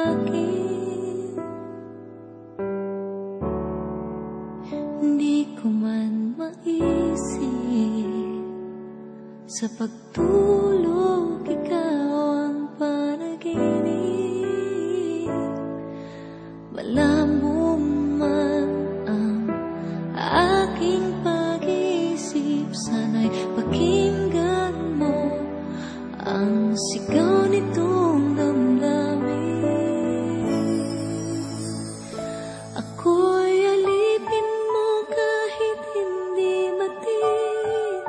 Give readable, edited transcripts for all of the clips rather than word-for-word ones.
akin. Hindi ko man maisip sa pagtulog ikaw ang panaginip. Malamo man ang aking pag-isip, sana'y pakinggan mo ang sigaw nitong damdamin. Ako'y alipin mo kahit hindi matin.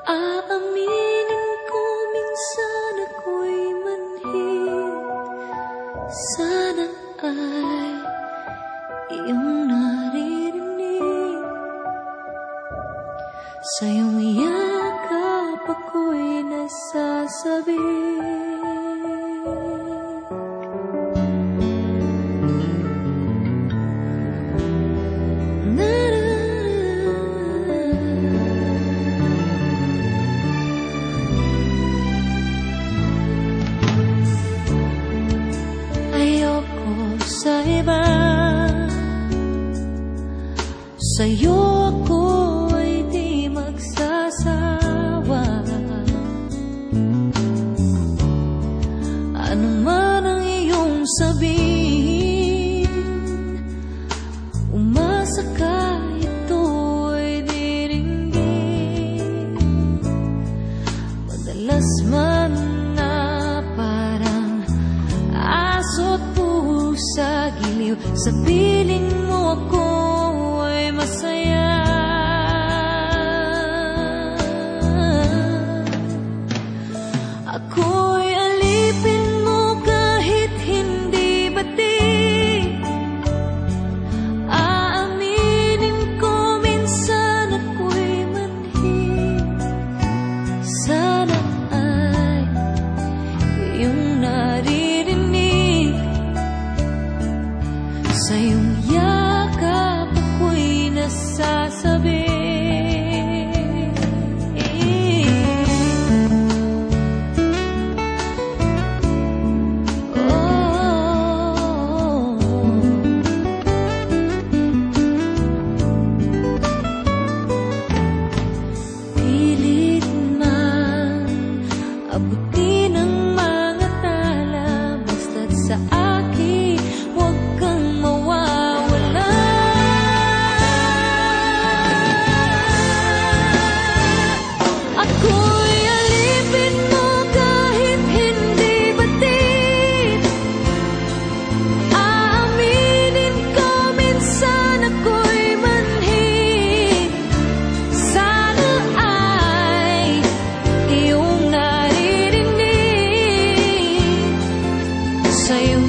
Aaminin ko minsan ako'y manhid. Sana ay iyong naririnig. Sa iyong yakap ako'y nasasabik. Ayoko sa iba, sa'yo ako ay di magsasawa. Ano man ang iyong sabihin, umasa ka ito'y diringgin. Madalas man na parang aso't pusa giliw, sa piling mo ako ay masaya. Ako'y alipin mo kahit hindi batid. Aaminin ko minsan ako'y manhid. Sana ay iyong naririnig. Sa iyong yakap ako'y nasasabi. Pilit man abutin ang mga tala, basta't sa akin huwag kang mawawala. Ako'y alipin mo kahit hindi batid. Aaminin ko minsan ako'y manhid. Sana ay iyong naririnig. Sa iyong